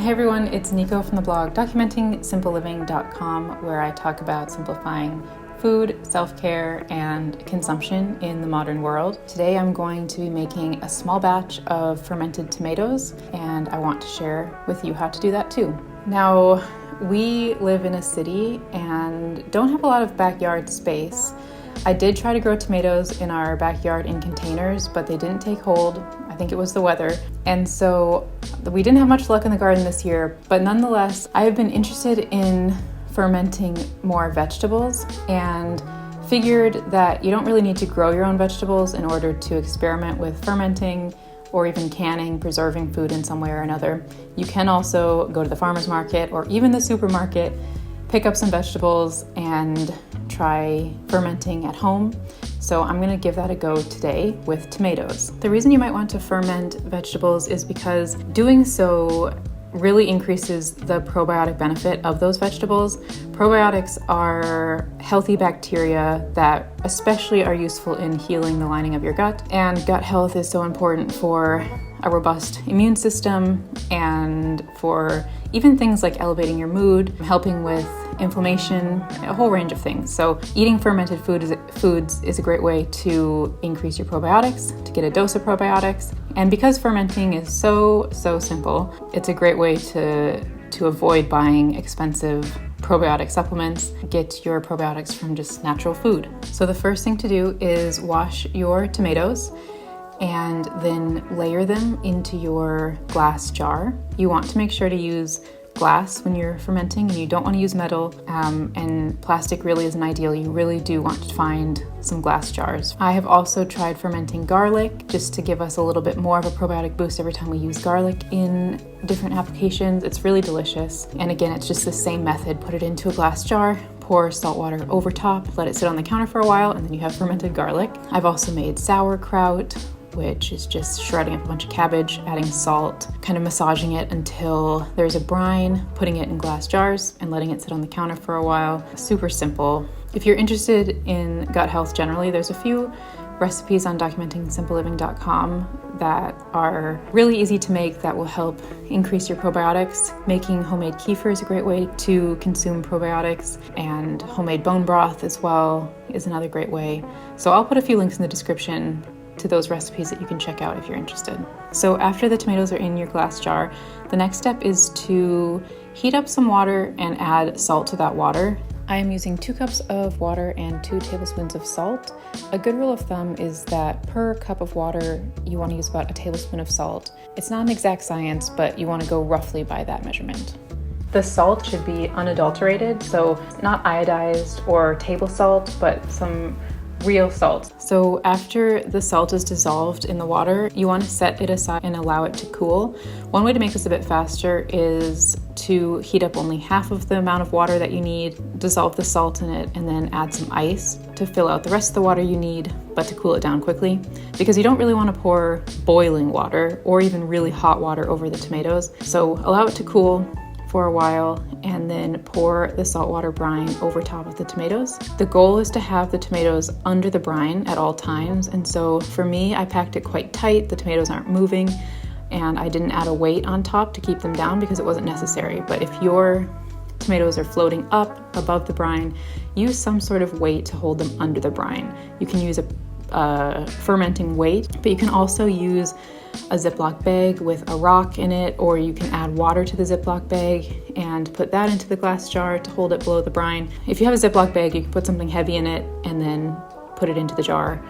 Hey everyone, it's Nico from the blog documentingsimpleliving.com, where I talk about simplifying food, self-care, and consumption in the modern world. Today I'm going to be making a small batch of fermented tomatoes, and I want to share with you how to do that too. Now, we live in a city and don't have a lot of backyard space. I did try to grow tomatoes in our backyard in containers, but they didn't take hold. I think it was the weather. And so we didn't have much luck in the garden this year, but nonetheless, I have been interested in fermenting more vegetables and figured that you don't really need to grow your own vegetables in order to experiment with fermenting or even canning, preserving food in some way or another. You can also go to the farmer's market or even the supermarket, pick up some vegetables and try fermenting at home. So I'm going to give that a go today with tomatoes. The reason you might want to ferment vegetables is because doing so really increases the probiotic benefit of those vegetables. Probiotics are healthy bacteria that especially are useful in healing the lining of your gut, and gut health is so important for a robust immune system and for even things like elevating your mood, helping with inflammation, a whole range of things. So eating fermented foods is a great way to increase your probiotics, to get a dose of probiotics. And because fermenting is so simple, it's a great way to avoid buying expensive probiotic supplements. Get your probiotics from just natural food. So the first thing to do is wash your tomatoes and then layer them into your glass jar. You want to make sure to use glass when you're fermenting, and you don't want to use metal, and plastic really isn't ideal. You really do want to find some glass jars. I have also tried fermenting garlic just to give us a little bit more of a probiotic boost every time we use garlic in different applications. It's really delicious. And again, it's just the same method. Put it into a glass jar, pour salt water over top, let it sit on the counter for a while, and then you have fermented garlic. I've also made sauerkraut, which is just shredding up a bunch of cabbage, adding salt, kind of massaging it until there's a brine, putting it in glass jars and letting it sit on the counter for a while. Super simple. If you're interested in gut health generally, there's a few recipes on documentingsimpleliving.com that are really easy to make that will help increase your probiotics. Making homemade kefir is a great way to consume probiotics, and homemade bone broth as well is another great way. So I'll put a few links in the description to those recipes that you can check out if you're interested. So after the tomatoes are in your glass jar, the next step is to heat up some water and add salt to that water. I am using 2 cups of water and 2 tablespoons of salt. A good rule of thumb is that per cup of water, you want to use about a tablespoon of salt. It's not an exact science, but you want to go roughly by that measurement. The salt should be unadulterated, so not iodized or table salt, but some real salt. So after the salt is dissolved in the water, you want to set it aside and allow it to cool. One way to make this a bit faster is to heat up only half of the amount of water that you need, dissolve the salt in it, and then add some ice to fill out the rest of the water you need, but to cool it down quickly, because you don't really want to pour boiling water or even really hot water over the tomatoes. So allow it to cool for a while and then pour the saltwater brine over top of the tomatoes. The goal is to have the tomatoes under the brine at all times, and so for me, I packed it quite tight. The tomatoes aren't moving, and I didn't add a weight on top to keep them down because it wasn't necessary. But if your tomatoes are floating up above the brine, use some sort of weight to hold them under the brine. You can use a fermenting weight, but you can also use a Ziploc bag with a rock in it, or you can add water to the Ziploc bag and put that into the glass jar to hold it below the brine. If you have a Ziploc bag, you can put something heavy in it and then put it into the jar,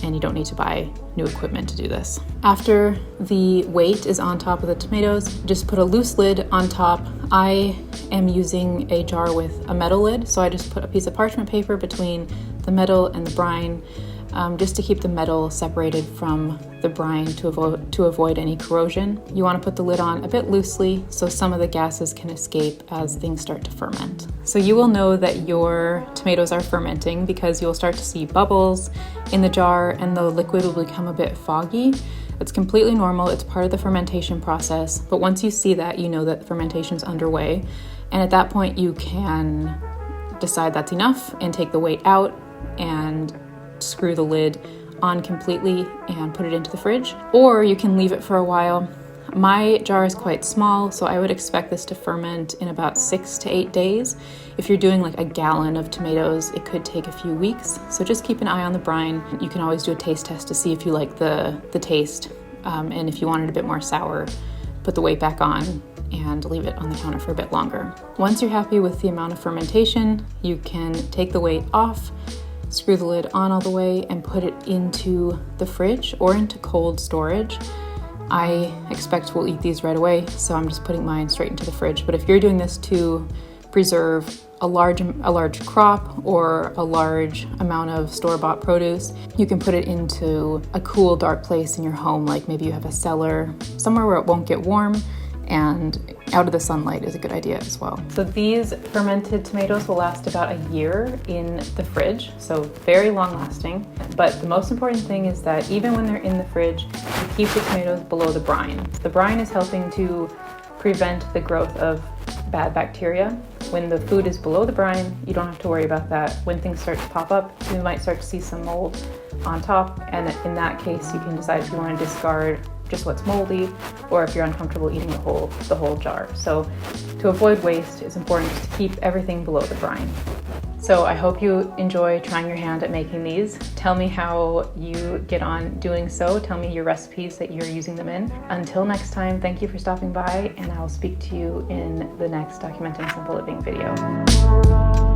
and you don't need to buy new equipment to do this. After the weight is on top of the tomatoes, just put a loose lid on top. I am using a jar with a metal lid, so I just put a piece of parchment paper between the metal and the brine, just to keep the metal separated from the brine to avoid any corrosion. You want to put the lid on a bit loosely so some of the gases can escape as things start to ferment. So you will know that your tomatoes are fermenting because you'll start to see bubbles in the jar and the liquid will become a bit foggy. It's completely normal. It's part of the fermentation process. But once you see that, you know that fermentation is underway. And at that point, you can decide that's enough and take the weight out and screw the lid on completely and put it into the fridge. Or you can leave it for a while. My jar is quite small, so I would expect this to ferment in about 6 to 8 days. If you're doing like a gallon of tomatoes, it could take a few weeks. So just keep an eye on the brine. You can always do a taste test to see if you like the taste. And if you want it a bit more sour, put the weight back on and leave it on the counter for a bit longer. Once you're happy with the amount of fermentation, you can take the weight off, screw the lid on all the way, and put it into the fridge or into cold storage. I expect we'll eat these right away, so I'm just putting mine straight into the fridge. But if you're doing this to preserve a large crop or a large amount of store-bought produce, you can put it into a cool, dark place in your home, like maybe you have a cellar, somewhere where it won't get warm, and out of the sunlight is a good idea as well. So these fermented tomatoes will last about a year in the fridge, so very long lasting. But the most important thing is that even when they're in the fridge, you keep the tomatoes below the brine. The brine is helping to prevent the growth of bad bacteria. When the food is below the brine, you don't have to worry about that. When things start to pop up, you might start to see some mold on top, and in that case, you can decide if you want to discard just what's moldy, or if you're uncomfortable eating the whole jar. So to avoid waste, it's important to keep everything below the brine. So I hope you enjoy trying your hand at making these. Tell me how you get on doing so. Tell me your recipes that you're using them in. Until next time, thank you for stopping by, and I'll speak to you in the next Documenting Simple Living video.